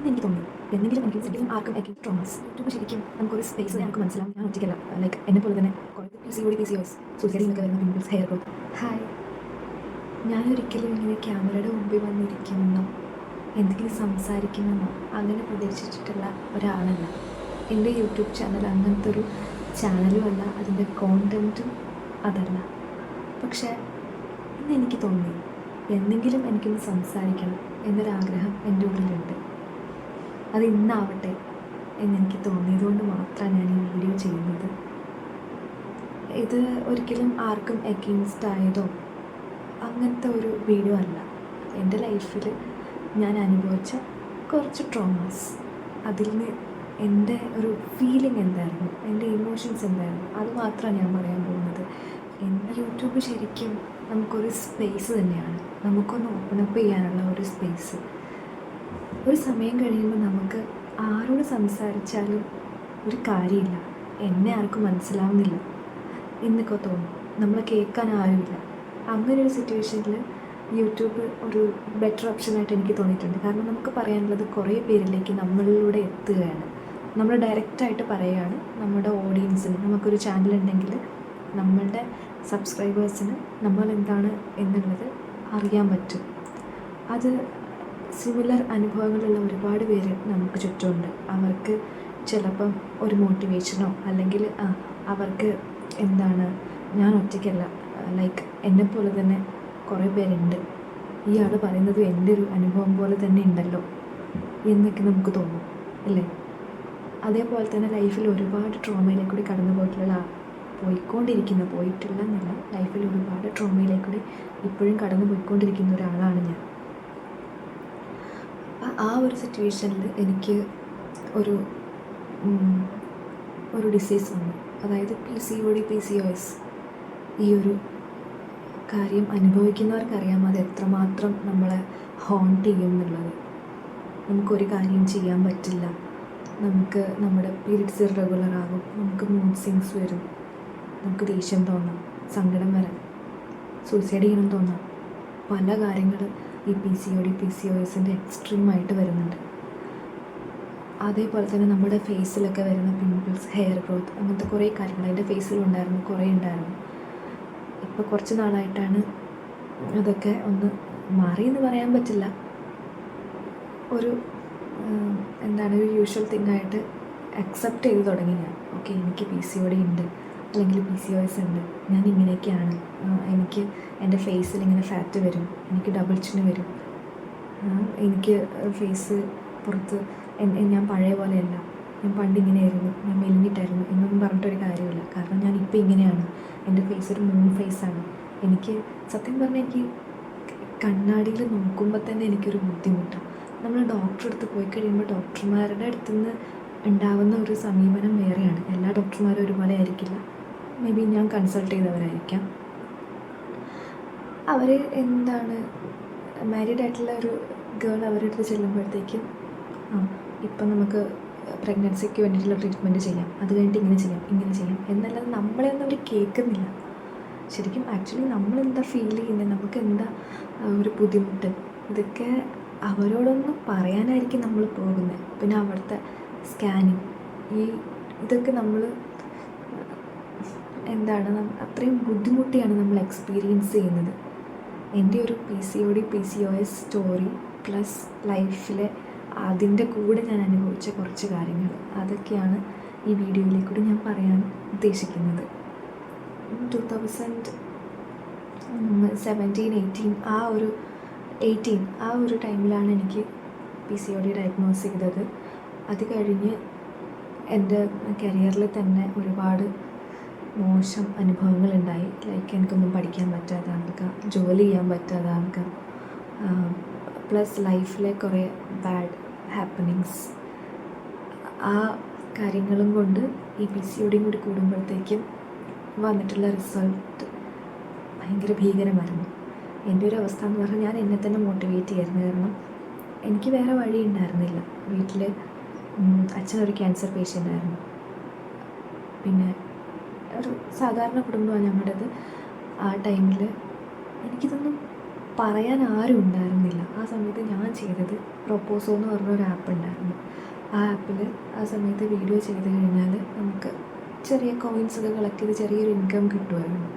എനിക്ക് തോന്നി എന്തെങ്കിലും എനിക്ക് ശരിക്കും ആർക്കും ട്രോമസ് യൂട്യൂബ് ശരിക്കും നമുക്കൊരു സ്പേസ് ഞങ്ങൾക്ക് മനസ്സിലാവും. ഞാൻ ഒറ്റയ്ക്കല്ല, ലൈക്ക് എന്നെ പോലെ തന്നെ കുറേ PCOS സൂസൈഡിൽ നിന്നൊക്കെ വരുന്ന പിമ്പിൾസ്, ഹെയർ ഗ്രോത്ത്. ഹായ്, ഞാനൊരിക്കലും ഇങ്ങനെ ക്യാമറയുടെ മുമ്പിൽ വന്നിരിക്കുമെന്നോ എന്തെങ്കിലും സംസാരിക്കുമെന്നോ അങ്ങനെ പ്രതീക്ഷിച്ചിട്ടുള്ള ഒരാളല്ല. എൻ്റെ യൂട്യൂബ് ചാനൽ അങ്ങനത്തെ ഒരു ചാനലുമല്ല, അതിൻ്റെ കോണ്ടൻറ്റും അതല്ല. പക്ഷേ ഇന്ന് എനിക്ക് തോന്നി എന്തെങ്കിലും എനിക്കൊന്ന് സംസാരിക്കണം എന്നൊരാഗ്രഹം എൻ്റെ ഉള്ളിലുണ്ട്. അത് ഇന്നാവട്ടെ എന്നെനിക്ക് തോന്നിയതുകൊണ്ട് മാത്രമാണ് ഞാൻ ഈ വീഡിയോ ചെയ്യുന്നത്. ഇത് ഒരിക്കലും ആർക്കും എഗെയിൻസ്റ്റ് ആയതോ അങ്ങനത്തെ ഒരു വീഡിയോ അല്ല. എൻ്റെ ലൈഫിൽ ഞാൻ അനുഭവിച്ച കുറച്ച് ട്രോമാസ്, അതിൽ നിന്ന് എൻ്റെ ഒരു ഫീലിംഗ് എന്തായിരുന്നു, എൻ്റെ ഇമോഷൻസ് എന്തായിരുന്നു, അത് മാത്രമാണ് ഞാൻ പറയാൻ പോകുന്നത്. യൂട്യൂബ് ശരിക്കും നമുക്കൊരു സ്പേസ് തന്നെയാണ്, നമുക്കൊന്ന് ഓപ്പണപ്പ് ചെയ്യാനുള്ള ഒരു സ്പേസ്. ഒരു സമയം കഴിയുമ്പോൾ നമുക്ക് ആരോട് സംസാരിച്ചാലും ഒരു കാര്യമില്ല, എന്നെ ആർക്കും മനസ്സിലാവുന്നില്ല എന്നൊക്കെ തോന്നും, നമ്മളെ കേൾക്കാൻ ആരുമില്ല. അങ്ങനെ ഒരു സിറ്റുവേഷനിൽ യൂട്യൂബ് ഒരു ബെറ്റർ ഓപ്ഷനായിട്ട് എനിക്ക് തോന്നിയിട്ടുണ്ട്. കാരണം നമുക്ക് പറയാനുള്ളത് കുറേ പേരിലേക്ക് നമ്മളിലൂടെ എത്തുകയാണ്. നമ്മൾ ഡയറക്റ്റായിട്ട് പറയുകയാണ് നമ്മുടെ ഓഡിയൻസിന്. നമുക്കൊരു ചാനലുണ്ടെങ്കിൽ നമ്മളുടെ സബ്സ്ക്രൈബേഴ്സിന് നമ്മൾ എന്താണ് എന്നുള്ളത് അറിയാൻ പറ്റും. അത് സിമിലർ അനുഭവങ്ങളുള്ള ഒരുപാട് പേര് നമുക്ക് ചുറ്റുമുണ്ട്. അവർക്ക് ചിലപ്പം ഒരു മോട്ടിവേഷനോ അല്ലെങ്കിൽ അവർക്ക് എന്താണ്, ഞാൻ ഒറ്റയ്ക്കല്ല, ലൈക്ക് എന്നെപ്പോലെ തന്നെ കുറേ പേരുണ്ട്, ഇയാൾ പറയുന്നത് എൻ്റെ ഒരു അനുഭവം പോലെ തന്നെ ഉണ്ടല്ലോ എന്നൊക്കെ നമുക്ക് തോന്നും, അല്ലേ? അതേപോലെ തന്നെ ലൈഫിൽ ഒരുപാട് ട്രോമയിലേക്കൂടി കടന്നു പോയിട്ടുള്ള എന്നല്ല, ലൈഫിൽ ഒരുപാട് ട്രോമയിലേക്കൂടി ഇപ്പോഴും കടന്നു പോയിക്കൊണ്ടിരിക്കുന്ന ഒരാളാണ് ഞാൻ. ആ ഒരു സിറ്റുവേഷനിൽ എനിക്ക് ഒരു ഡിസീസ് വന്നു, അതായത് PCOS. ഈ ഒരു കാര്യം അനുഭവിക്കുന്നവർക്കറിയാം അത് എത്രമാത്രം നമ്മളെ ഹോണ്ട് ചെയ്യും എന്നുള്ളത്. നമുക്കൊരു കാര്യം ചെയ്യാൻ പറ്റില്ല, നമുക്ക് നമ്മുടെ പീരിയഡ്സ് ഇറഗുലർ ആകും, നമുക്ക് മൂഡ് സ്വിങ്സ് വരും, നമുക്ക് ദേഷ്യം തോന്നാം, സങ്കടം വരാം, സൂസൈഡ് ചെയ്യണം തോന്നാം. പല കാര്യങ്ങൾ ഈ PCOSൻ്റെ എക്സ്ട്രീമായിട്ട് വരുന്നുണ്ട്. അതേപോലെ തന്നെ നമ്മുടെ ഫേസിലൊക്കെ വരുന്ന പിമ്പിൾസ്, ഹെയർ ഗ്രോത്ത്, അങ്ങനത്തെ കുറേ കാര്യങ്ങൾ എൻ്റെ ഫേസിലുണ്ടായിരുന്നു, കുറേ ഉണ്ടായിരുന്നു. ഇപ്പോൾ കുറച്ച് നാളായിട്ടാണ് അതൊക്കെ ഒന്ന് മാറിയെന്ന് പറയാൻ പറ്റില്ല. ഒരു ഒരു യൂഷ്വൽ തിങ്ങായിട്ട് അക്സെപ്റ്റ് ചെയ്ത് തുടങ്ങി ഞാൻ. ഓക്കെ, എനിക്ക് PCOD ഉണ്ട്, അല്ലെങ്കിൽ PCOS ഉണ്ട്, ഞാൻ ഇങ്ങനെയൊക്കെയാണ്, എനിക്ക് എൻ്റെ ഫേസിൽ ഇങ്ങനെ ഫാറ്റ് വരും, എനിക്ക് ഡബിൾ ചിന്ന് വരും, എനിക്ക് ഫേസ് പുറത്ത് ഞാൻ പഴയ പോലെയല്ല, ഞാൻ പണ്ട് ഇങ്ങനെയായിരുന്നു, ഞാൻ മെലിഞ്ഞിട്ടായിരുന്നു എന്നൊന്നും പറഞ്ഞിട്ടൊരു കാര്യമില്ല. കാരണം ഞാനിപ്പോൾ ഇങ്ങനെയാണ്, എൻ്റെ ഫേസ് ഒരു മൂൺ ഫേസാണ്. എനിക്ക് സത്യം പറഞ്ഞാൽ എനിക്ക് കണ്ണാടിയിൽ നോക്കുമ്പോൾ തന്നെ എനിക്കൊരു ബുദ്ധിമുട്ടാണ്. നമ്മൾ ഡോക്ടറെ അടുത്ത് പോയി കഴിയുമ്പോൾ ഡോക്ടർമാരുടെ അടുത്ത് നിന്ന് ഉണ്ടാവുന്ന ഒരു സമീപനം വേറെയാണ്. എല്ലാ ഡോക്ടർമാരും ഒരുപോലെ ആയിരിക്കില്ല, മേ ബി ഞാൻ കൺസൾട്ട് ചെയ്തവരായിരിക്കാം. അവർ മാരീഡ് ആയിട്ടുള്ള ഒരു ഗേൾ അവരുടെ അടുത്ത് ചെല്ലുമ്പോഴത്തേക്കും ഇപ്പം നമുക്ക് പ്രഗ്നൻസിക്ക് വേണ്ടിയിട്ടുള്ള ട്രീറ്റ്മെൻറ്റ് ചെയ്യാം, അത് കഴിഞ്ഞിട്ട് ഇങ്ങനെ ചെയ്യാം എന്നല്ലാതെ നമ്മളെയൊന്നും അവർ കേൾക്കുന്നില്ല. ശരിക്കും ആക്ച്വലി നമ്മളെന്താ ഫീൽ ചെയ്യുന്നത്, നമുക്ക് എന്താ ഒരു ബുദ്ധിമുട്ട്, ഇതൊക്കെ അവരോടൊന്നും പറയാനായിരിക്കും നമ്മൾ പോകുന്നത്. പിന്നെ അവിടുത്തെ സ്കാനിങ്, ഇതൊക്കെ നമ്മൾ അത്രയും ബുദ്ധിമുട്ടിയാണ് നമ്മൾ എക്സ്പീരിയൻസ് ചെയ്യുന്നത്. എൻ്റെ ഒരു PCOS സ്റ്റോറി പ്ലസ് ലൈഫിലെ അതിൻ്റെ കൂടെ ഞാൻ അനുഭവിച്ച കുറച്ച് കാര്യങ്ങൾ, അതൊക്കെയാണ് ഈ വീഡിയോയിലേക്കൂടി ഞാൻ പറയാൻ ഉദ്ദേശിക്കുന്നത്. 2017-18 ആ ഒരു ടൈമിലാണ് എനിക്ക് PCOD ഡയഗ്നോസ് ചെയ്തത്. അത് കഴിഞ്ഞ് എൻ്റെ കരിയറിൽ തന്നെ ഒരുപാട് മോശം അനുഭവങ്ങളുണ്ടായി. ലൈക്ക് എനിക്കൊന്നും പഠിക്കാൻ പറ്റാതാവുക, ജോലി ചെയ്യാൻ പറ്റാതാവുക, പ്ലസ് ലൈഫിലെ കുറേ ബാഡ് ഹാപ്പനിങ്സ്. ആ കാര്യങ്ങളും കൊണ്ട് ഈ PCODയും കൂടി കൂടുമ്പോഴത്തേക്കും വന്നിട്ടുള്ള റിസൾട്ട് ഭയങ്കര ഭീകരമായിരുന്നു. എൻ്റെ ഒരു അവസ്ഥ എന്ന് പറഞ്ഞാൽ ഞാൻ എന്നെ തന്നെ മോട്ടിവേറ്റ് ചെയ്യായിരുന്നു. കാരണം എനിക്ക് വേറെ വഴി ഉണ്ടായിരുന്നില്ല. വീട്ടിൽ അച്ഛനൊരു ക്യാൻസർ പേഷ്യൻ്റ് ആയിരുന്നു, പിന്നെ ഒരു സാധാരണ കുടുംബമാണ് ഞങ്ങളുടേത്. ആ ടൈമിൽ എനിക്കിതൊന്നും പറയാൻ ആരും ഉണ്ടായിരുന്നില്ല. ആ സമയത്ത് ഞാൻ ചെയ്തത് പ്രൊപ്പോസോ എന്ന് പറഞ്ഞൊരു ആപ്പ് ഉണ്ടായിരുന്നു. ആ ആപ്പിൽ ആ സമയത്ത് വീഡിയോ ചെയ്ത് കഴിഞ്ഞാൽ നമുക്ക് ചെറിയ കോയിൻസൊക്കെ കളക്ട് ചെയ്ത് ചെറിയൊരു ഇൻകം കിട്ടുമായിരുന്നു.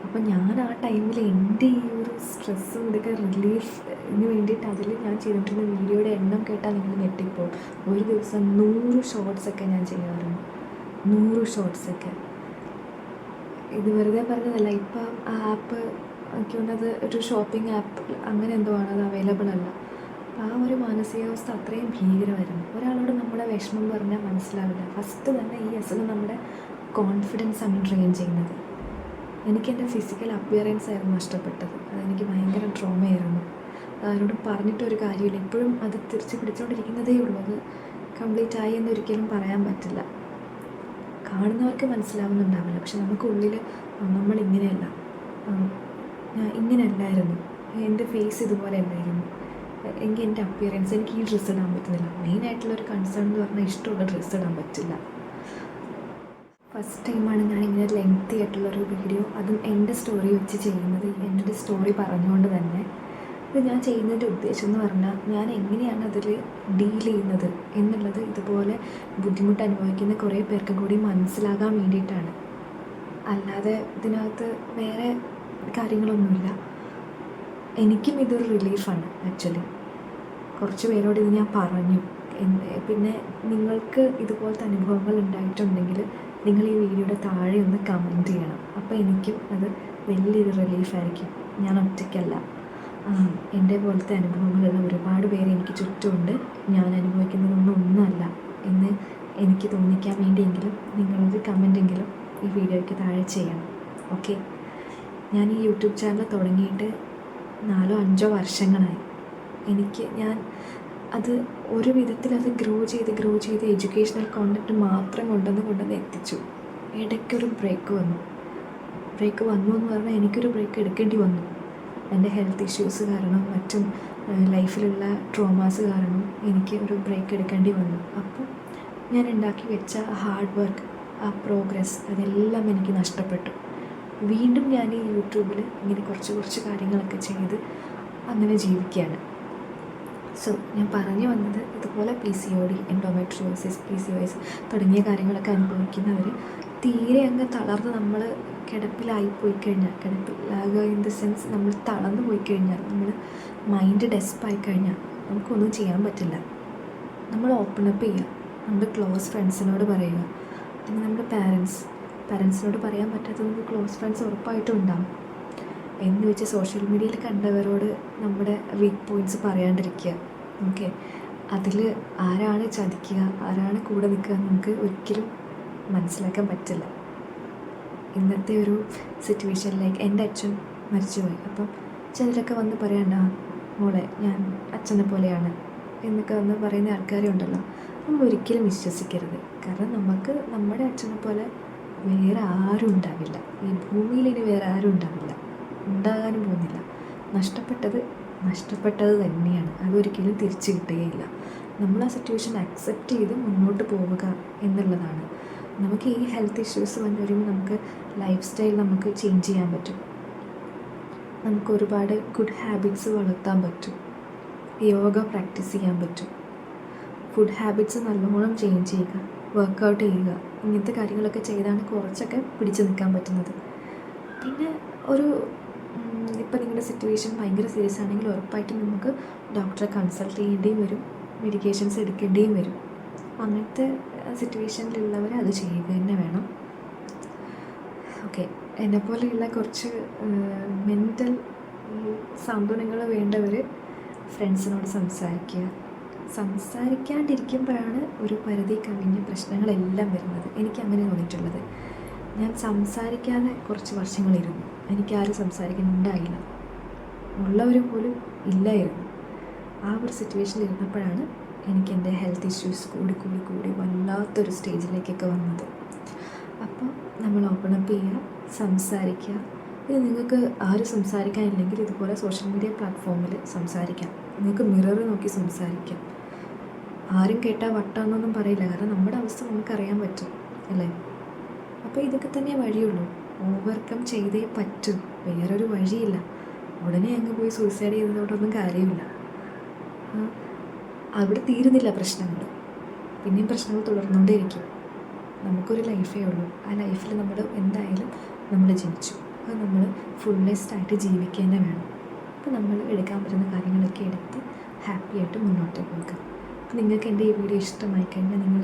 അപ്പം ഞാൻ ആ ടൈമിൽ എൻ്റെ ഈ ഒരു സ്ട്രെസ്സും ഇതൊക്കെ റിലീഫിന് വേണ്ടിയിട്ട് അതിൽ ഞാൻ ചെയ്തിട്ടുള്ള വീഡിയോയുടെ എണ്ണം കേട്ടാൽ നിങ്ങൾ ഞെട്ടിപ്പോവും. ഒരു ദിവസം 100 ഷോർട്സൊക്കെ ഞാൻ ചെയ്യാറുണ്ട്. 100 ഷോർട്സൊക്കെ. ഇത് വെറുതെ പറഞ്ഞതല്ല. ഇപ്പം ആ ആപ്പ് എനിക്ക് തോന്നുന്നത് ഒരു ഷോപ്പിംഗ് ആപ്പ് അങ്ങനെ എന്തോ ആണ്, അത് അവൈലബിൾ അല്ല. ആ ഒരു മാനസികാവസ്ഥ അത്രയും ഭീകരമായിരുന്നു. ഒരാളോട് നമ്മുടെ വിഷമം പറഞ്ഞാൽ മനസ്സിലാവില്ല. ഫസ്റ്റ് തന്നെ ഈ അസുഖം നമ്മുടെ കോൺഫിഡൻസ് ആണ് ഡ്രെയിൻ ചെയ്യുന്നത്. എനിക്കെൻ്റെ ഫിസിക്കൽ അപ്പിയറൻസ് ആയിരുന്നു നഷ്ടപ്പെട്ടത്. അതെനിക്ക് ഭയങ്കര ട്രോമയായിരുന്നു. ആരോടും പറഞ്ഞിട്ടൊരു കാര്യമില്ല. ഇപ്പോഴും അത് തിരിച്ച് പിടിച്ചുകൊണ്ടിരിക്കുന്നതേ ഉള്ളൂ. അത് കംപ്ലീറ്റ് ആയി എന്നൊരിക്കലും പറയാൻ പറ്റില്ല. കാണുന്നവർക്ക് മനസ്സിലാവുന്നുണ്ടാവില്ല, പക്ഷെ നമുക്കുള്ളിൽ നമ്മളിങ്ങനെയല്ല, ഞാൻ ഇങ്ങനെയല്ലായിരുന്നു, എൻ്റെ ഫേസ് ഇതുപോലെ അല്ലായിരുന്നു, എങ്കിൽ എൻ്റെ അപ്പിയറൻസ്, എനിക്ക് ഈ ഡ്രസ്സ് ഇടാൻ പറ്റുന്നില്ല. മെയിനായിട്ടുള്ളൊരു കൺസേൺ എന്ന് പറഞ്ഞാൽ ഇഷ്ടമുള്ള ഡ്രസ്സ് ഇടാൻ പറ്റില്ല. ഫസ്റ്റ് ടൈമാണ് ഞാനിങ്ങനെ ലെങ്തി ആയിട്ടുള്ളൊരു വീഡിയോ, അതും എൻ്റെ സ്റ്റോറി വെച്ച് ചെയ്യുന്നത്. എൻ്റെ സ്റ്റോറി പറഞ്ഞുകൊണ്ട് തന്നെ. ഇത് ഞാൻ ചെയ്യുന്നതിൻ്റെ ഉദ്ദേശം എന്ന് പറഞ്ഞാൽ ഞാൻ എങ്ങനെയാണ് അതിൽ ഡീൽ ചെയ്യുന്നത് എന്നുള്ളത് ഇതുപോലെ ബുദ്ധിമുട്ട് അനുഭവിക്കുന്ന കുറേ പേർക്ക് കൂടി മനസ്സിലാകാൻ വേണ്ടിയിട്ടാണ്. അല്ലാതെ ഇതിനകത്ത് വേറെ കാര്യങ്ങളൊന്നുമില്ല. എനിക്കും ഇതൊരു റിലീഫാണ് ആക്ച്വലി. കുറച്ച് പേരോട് ഇത് ഞാൻ പറഞ്ഞു. പിന്നെ നിങ്ങൾക്ക് ഇതുപോലത്തെ അനുഭവങ്ങൾ ഉണ്ടായിട്ടുണ്ടെങ്കിൽ നിങ്ങൾ ഈ വീഡിയോയുടെ താഴെ ഒന്ന് കമൻറ്റ് ചെയ്യണം. അപ്പോൾ എനിക്കും അത് വലിയൊരു റിലീഫായിരിക്കും. ഞാൻ ഒറ്റയ്ക്കല്ല. എൻ്റെ പോലത്തെ അനുഭവങ്ങളുള്ള ഒരുപാട് പേര് എനിക്ക് ചുറ്റുമുണ്ട്. ഞാൻ അനുഭവിക്കുന്നതൊന്നും ഒന്നുമല്ല എന്ന് എനിക്ക് തോന്നിക്കാൻ വേണ്ടിയെങ്കിലും നിങ്ങളൊരു കമൻറ്റെങ്കിലും ഈ വീഡിയോയ്ക്ക് താഴെ ചെയ്യണം. ഓക്കെ. ഞാൻ ഈ യൂട്യൂബ് ചാനൽ തുടങ്ങിയിട്ട് 4-5 വർഷങ്ങളായി. ഞാൻ അത് ഒരു വിധത്തിൽ അത് ഗ്രോ ചെയ്ത് എഡ്യൂക്കേഷണൽ കോണ്ടൻറ്റ് മാത്രം കൊണ്ടുവന്ന് എത്തിച്ചു. ഇടയ്ക്കൊരു ബ്രേക്ക് വന്നു എന്ന് പറഞ്ഞാൽ എനിക്കൊരു ബ്രേക്ക് എടുക്കേണ്ടി വന്നു. എൻ്റെ ഹെൽത്ത് ഇഷ്യൂസ് കാരണം, മറ്റും ലൈഫിലുള്ള ട്രോമാസ് കാരണം എനിക്ക് ഒരു ബ്രേക്ക് എടുക്കേണ്ടി വന്നു. അപ്പോൾ ഞാൻ ഉണ്ടാക്കി വെച്ച ഹാർഡ് വർക്ക്, ആ പ്രോഗ്രസ്, അതെല്ലാം എനിക്ക് നഷ്ടപ്പെട്ടു. വീണ്ടും ഞാൻ ഈ യൂട്യൂബിൽ ഇങ്ങനെ കുറച്ച് കാര്യങ്ങളൊക്കെ ചെയ്ത് അങ്ങനെ ജീവിക്കുകയാണ്. സോ ഞാൻ പറഞ്ഞു വന്നത്, ഇതുപോലെ PCOD, എൻഡോമെട്രിയോസിസ്, PCOS തുടങ്ങിയ കാര്യങ്ങളൊക്കെ അനുഭവിക്കുന്നവർ തീരെ അങ്ങ് തളർന്ന് നമ്മൾ കിടപ്പിലായിപ്പോയി കഴിഞ്ഞാൽ, കിടപ്പിലാകുക ഇൻ ദ സെൻസ് നമ്മൾ തളർന്നു പോയി കഴിഞ്ഞാൽ, നമ്മൾ മൈൻഡ് ഡെസ്പായി കഴിഞ്ഞാൽ നമുക്കൊന്നും ചെയ്യാൻ പറ്റില്ല. നമ്മൾ ഓപ്പൺ അപ്പ് ചെയ്യുക, നമ്മുടെ ക്ലോസ് ഫ്രണ്ട്സിനോട് പറയുക. അല്ലെങ്കിൽ നമ്മുടെ പാരൻസിനോട് പറയാൻ പറ്റാത്ത നമുക്ക് ക്ലോസ് ഫ്രണ്ട്സ് ഉറപ്പായിട്ടും ഉണ്ടാകും. എന്ന് വെച്ച് സോഷ്യൽ മീഡിയയിൽ കണ്ടവരോട് നമ്മുടെ വീക്ക് പോയിൻറ്റ്സ് പറയാണ്ടിരിക്കുക. ഓക്കെ. അതിൽ ആരാണ് ചതിക്കുക, ആരാണ് കൂടെ നിൽക്കുക നമുക്ക് ഒരിക്കലും മനസ്സിലാക്കാൻ പറ്റില്ല. ഇന്നത്തെ ഒരു സിറ്റുവേഷനിലേക്ക് എൻ്റെ അച്ഛൻ മരിച്ചുപോയി. അപ്പം ചിലരൊക്കെ വന്ന് പറയണ്ട, മോളെ ഞാൻ അച്ഛനെ പോലെയാണ് എന്നൊക്കെ വന്ന് പറയുന്ന ആൾക്കാരും ഉണ്ടല്ലോ. നമ്മൾ ഒരിക്കലും വിശ്വസിക്കരുത്. കാരണം നമുക്ക് നമ്മുടെ അച്ഛനെ പോലെ വേറെ ആരും ഉണ്ടാവില്ല. ഈ ഭൂമിയിൽ ഇനി വേറെ ആരും ഉണ്ടാവില്ല, ഉണ്ടാകാനും പോകുന്നില്ല. നഷ്ടപ്പെട്ടത് തന്നെയാണ്. അതൊരിക്കലും തിരിച്ചു കിട്ടുകയില്ല. നമ്മൾ ആ സിറ്റുവേഷൻ അക്സെപ്റ്റ് ചെയ്ത് മുന്നോട്ട് പോവുക എന്നുള്ളതാണ്. നമുക്ക് ഈ ഹെൽത്ത് ഇഷ്യൂസ് വന്നു വരുമ്പോൾ നമുക്ക് ലൈഫ് സ്റ്റൈൽ നമുക്ക് ചേഞ്ച് ചെയ്യാൻ പറ്റും. നമുക്ക് ഒരുപാട് ഗുഡ് ഹാബിറ്റ്സ് വളർത്താൻ പറ്റും. യോഗ പ്രാക്ടീസ് ചെയ്യാൻ പറ്റും. ഫുഡ് ഹാബിറ്റ്സ് നല്ലോണം ചേഞ്ച് ചെയ്യുക, വർക്കൗട്ട് ചെയ്യുക. ഇങ്ങനത്തെ കാര്യങ്ങളൊക്കെ ചെയ്താണ് കുറച്ചൊക്കെ പിടിച്ചു നിൽക്കാൻ പറ്റുന്നത്. പിന്നെ ഇപ്പം നിങ്ങളുടെ സിറ്റുവേഷൻ ഭയങ്കര സീരിയസ് ആണെങ്കിൽ ഉറപ്പായിട്ടും നമുക്ക് ഡോക്ടറെ കൺസൾട്ട് ചെയ്യേണ്ടിയും വരും, മെഡിക്കേഷൻസ് എടുക്കേണ്ടിയും വരും. അങ്ങനത്തെ സിറ്റുവേഷനിലുള്ളവർ അത് ചെയ്യുക തന്നെ വേണം. ഓക്കെ. എന്നെപ്പോലെയുള്ള കുറച്ച് മെൻ്റൽ സാന്ത്വനങ്ങൾ വേണ്ടവർ ഫ്രണ്ട്സിനോട് സംസാരിക്കാണ്ടിരിക്കുമ്പോഴാണ് ഒരു പരിധി കവിഞ്ഞ പ്രശ്നങ്ങളെല്ലാം വരുന്നത്. എനിക്കങ്ങനെ തോന്നിയിട്ടുള്ളത്. ഞാൻ സംസാരിക്കാതെ കുറച്ച് വർഷങ്ങളിരുന്നു. എനിക്കാരും സംസാരിക്കുന്നുണ്ടായില്ല, ഉള്ളവർ പോലും ഇല്ലായിരുന്നു. ആ ഒരു സിറ്റുവേഷനിൽ ഇരുന്നപ്പോഴാണ് എനിക്ക് എൻ്റെ ഹെൽത്ത് ഇഷ്യൂസ് കൂടി വല്ലാത്തൊരു സ്റ്റേജിലേക്കൊക്കെ വന്നത്. അപ്പോൾ നമ്മൾ ഓപ്പൺ അപ്പ് ചെയ്യുക, സംസാരിക്കുക. ഇത് നിങ്ങൾക്ക് ആരും സംസാരിക്കാനില്ലെങ്കിൽ ഇതുപോലെ സോഷ്യൽ മീഡിയ പ്ലാറ്റ്ഫോമിൽ സംസാരിക്കാം. നിങ്ങൾക്ക് മിറർ നോക്കി സംസാരിക്കാം. ആരും കേട്ടാൽ വട്ടാന്നൊന്നും പറയില്ല, കാരണം നമ്മുടെ അവസ്ഥ നമുക്കറിയാൻ പറ്റും അല്ലേ. അപ്പോൾ ഇതൊക്കെ തന്നെ വഴിയുള്ളൂ. ഓവർകം ചെയ്തേ പറ്റൂ, വേറൊരു വഴിയില്ല. ഉടനെ അങ്ങ് പോയി സൂയിസൈഡ് ചെയ്തതോടൊന്നും കാര്യമില്ല. അവിടെ തീരുന്നില്ല പ്രശ്നങ്ങൾ, പിന്നെയും പ്രശ്നങ്ങൾ തുടർന്നുകൊണ്ടേയിരിക്കും. നമുക്കൊരു ലൈഫേ ഉള്ളൂ. ആ ലൈഫിൽ നമ്മൾ എന്തായാലും നമ്മൾ ജനിച്ചു. അത് നമ്മൾ ഫുള്ളെസ്റ്റായിട്ട് ജീവിക്കുക തന്നെ വേണം. അപ്പോൾ നമ്മൾ എടുക്കാൻ പറ്റുന്ന കാര്യങ്ങളൊക്കെ എടുത്ത് ഹാപ്പിയായിട്ട് മുന്നോട്ട് പോകുക. അപ്പോൾ നിങ്ങൾക്ക് എൻ്റെ ഈ വീഡിയോ ഇഷ്ടമായി കഴിഞ്ഞാൽ നിങ്ങൾ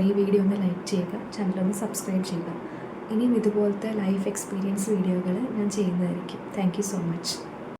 ഈ വീഡിയോ ഒന്ന് ലൈക്ക് ചെയ്യുക, ചാനലൊന്ന് സബ്സ്ക്രൈബ് ചെയ്യുക. ഇനിയും ഇതുപോലത്തെ ലൈഫ് എക്സ്പീരിയൻസ് വീഡിയോകൾ ഞാൻ ചെയ്യുന്നതായിരിക്കും. Thank you so much.